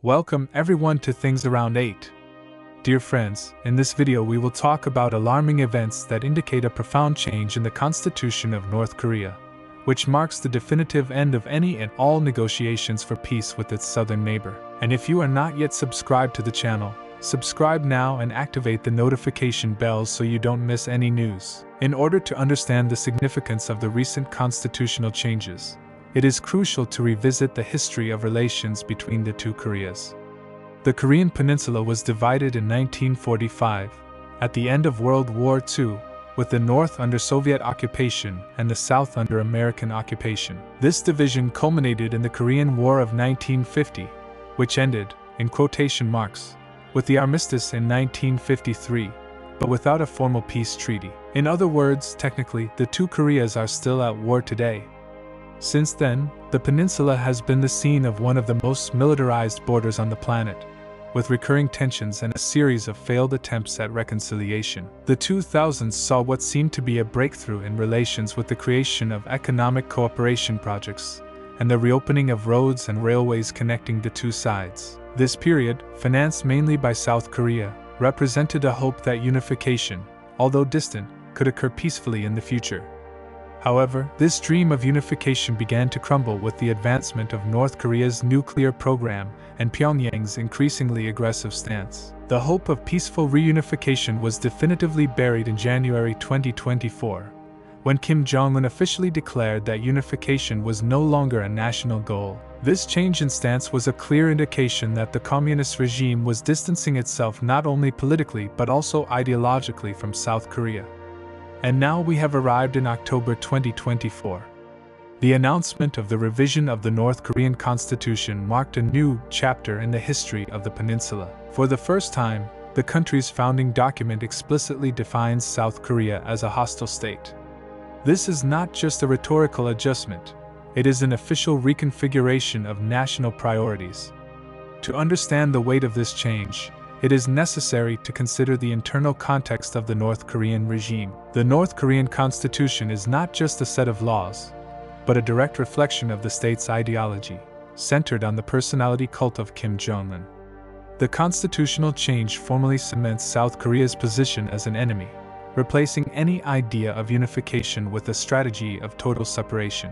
Welcome everyone to Things Around 8. Dear friends, in this video we will talk about alarming events that indicate a profound change in the Constitution of North Korea, which marks the definitive end of any and all negotiations for peace with its southern neighbor. And if you are not yet subscribed to the channel, subscribe now and activate the notification bells so you don't miss any news. In order to understand the significance of the recent constitutional changes, it is crucial to revisit the history of relations between the two Koreas. The Korean Peninsula was divided in 1945, at the end of World War II, with the North under Soviet occupation and the South under American occupation. This division culminated in the Korean War of 1950, which ended, in quotation marks, with the armistice in 1953, but without a formal peace treaty. In other words, technically, the two Koreas are still at war today. Since then, the peninsula has been the scene of one of the most militarized borders on the planet, with recurring tensions and a series of failed attempts at reconciliation. The 2000s saw what seemed to be a breakthrough in relations with the creation of economic cooperation projects and the reopening of roads and railways connecting the two sides. This period, financed mainly by South Korea, represented a hope that unification, although distant, could occur peacefully in the future. However, this dream of unification began to crumble with the advancement of North Korea's nuclear program and Pyongyang's increasingly aggressive stance. The hope of peaceful reunification was definitively buried in January 2024, when Kim Jong-un officially declared that unification was no longer a national goal. This change in stance was a clear indication that the communist regime was distancing itself not only politically but also ideologically from South Korea. And now we have arrived in October 2024. The announcement of the revision of the North Korean Constitution marked a new chapter in the history of the peninsula. For the first time, the country's founding document explicitly defines South Korea as a hostile state. This is not just a rhetorical adjustment, it is an official reconfiguration of national priorities. To understand the weight of this change, it is necessary to consider the internal context of the North Korean regime. The North Korean Constitution is not just a set of laws, but a direct reflection of the state's ideology, centered on the personality cult of Kim Jong-un. The constitutional change formally cements South Korea's position as an enemy, replacing any idea of unification with a strategy of total separation.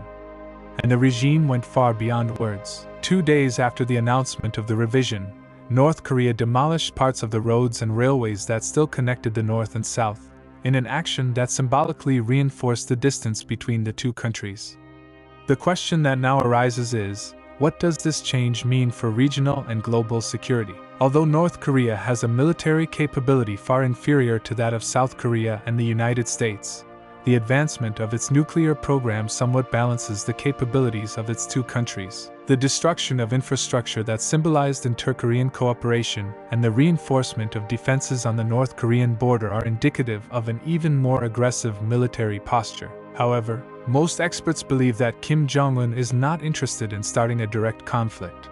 And the regime went far beyond words. 2 days after the announcement of the revision, North Korea demolished parts of the roads and railways that still connected the North and South, in an action that symbolically reinforced the distance between the two countries. The question that now arises is, what does this change mean for regional and global security? Although North Korea has a military capability far inferior to that of South Korea and the United States, the advancement of its nuclear program somewhat balances the capabilities of its two countries. The destruction of infrastructure that symbolized inter-Korean cooperation and the reinforcement of defenses on the North Korean border are indicative of an even more aggressive military posture. However, most experts believe that Kim Jong-un is not interested in starting a direct conflict.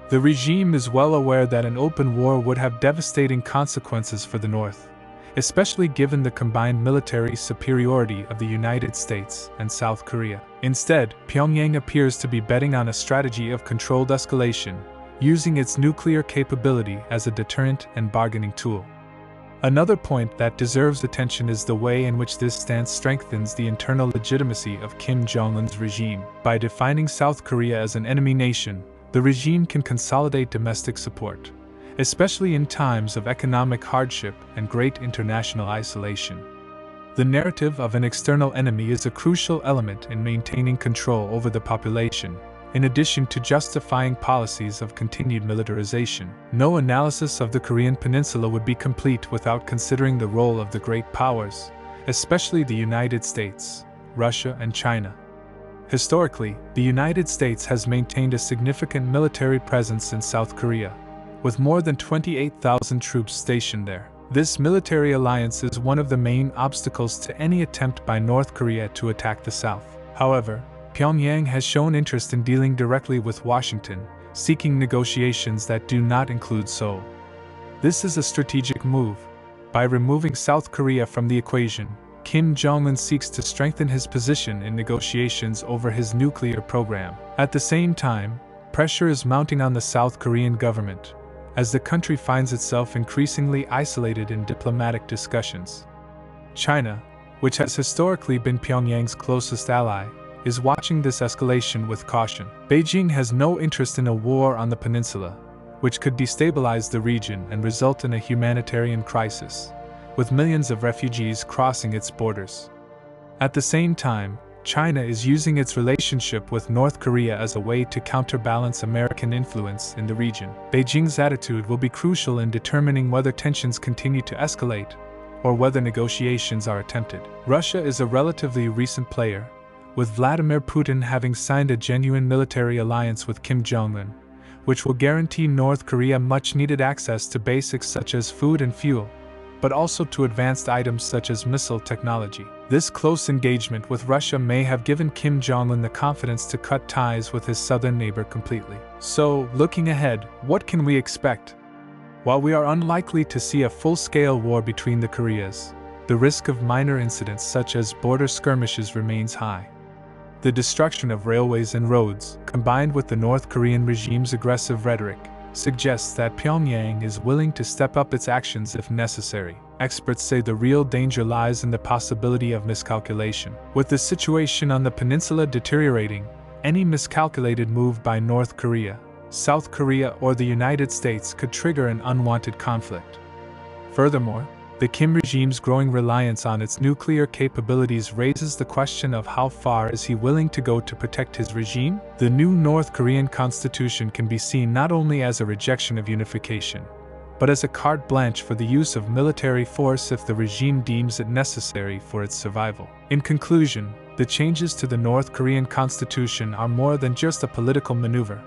The regime is well aware that an open war would have devastating consequences for the North, especially given the combined military superiority of the United States and South Korea. Instead, Pyongyang appears to be betting on a strategy of controlled escalation, using its nuclear capability as a deterrent and bargaining tool. Another point that deserves attention is the way in which this stance strengthens the internal legitimacy of Kim Jong-un's regime. By defining South Korea as an enemy nation, the regime can consolidate domestic support, especially in times of economic hardship and great international isolation. The narrative of an external enemy is a crucial element in maintaining control over the population, in addition to justifying policies of continued militarization. No analysis of the Korean Peninsula would be complete without considering the role of the great powers, especially the United States, Russia, and China. Historically, the United States has maintained a significant military presence in South Korea, with more than 28,000 troops stationed there. This military alliance is one of the main obstacles to any attempt by North Korea to attack the South. However, Pyongyang has shown interest in dealing directly with Washington, seeking negotiations that do not include Seoul. This is a strategic move. By removing South Korea from the equation, Kim Jong-un seeks to strengthen his position in negotiations over his nuclear program. At the same time, pressure is mounting on the South Korean government, as the country finds itself increasingly isolated in diplomatic discussions. China, which has historically been Pyongyang's closest ally, is watching this escalation with caution. Beijing has no interest in a war on the peninsula, which could destabilize the region and result in a humanitarian crisis, with millions of refugees crossing its borders. At the same time, China is using its relationship with North Korea as a way to counterbalance American influence in the region. Beijing's attitude will be crucial in determining whether tensions continue to escalate or whether negotiations are attempted. Russia is a relatively recent player, with Vladimir Putin having signed a genuine military alliance with Kim Jong-un, which will guarantee North Korea much-needed access to basics such as food and fuel, but also to advanced items such as missile technology. This close engagement with Russia may have given Kim Jong-un the confidence to cut ties with his southern neighbor completely. So, looking ahead, what can we expect? While we are unlikely to see a full-scale war between the Koreas, the risk of minor incidents such as border skirmishes remains high. The destruction of railways and roads, combined with the North Korean regime's aggressive rhetoric, suggests that Pyongyang is willing to step up its actions if necessary. Experts say the real danger lies in the possibility of miscalculation. With the situation on the peninsula deteriorating, any miscalculated move by North Korea, South Korea, or the United States could trigger an unwanted conflict. Furthermore, the Kim regime's growing reliance on its nuclear capabilities raises the question of how far is he willing to go to protect his regime? The new North Korean constitution can be seen not only as a rejection of unification, but as a carte blanche for the use of military force if the regime deems it necessary for its survival. In conclusion, the changes to the North Korean constitution are more than just a political maneuver.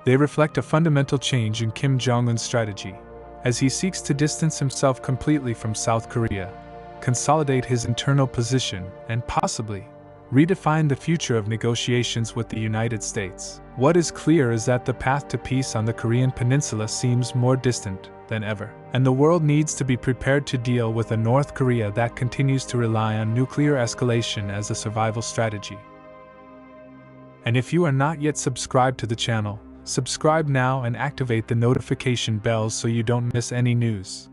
They reflect a fundamental change in Kim Jong-un's strategy, as he seeks to distance himself completely from South Korea, consolidate his internal position, and possibly redefine the future of negotiations with the United States. What is clear is that the path to peace on the Korean Peninsula seems more distant than ever, and the world needs to be prepared to deal with a North Korea that continues to rely on nuclear escalation as a survival strategy. And if you are not yet subscribed to the channel, subscribe now and activate the notification bell so you don't miss any news.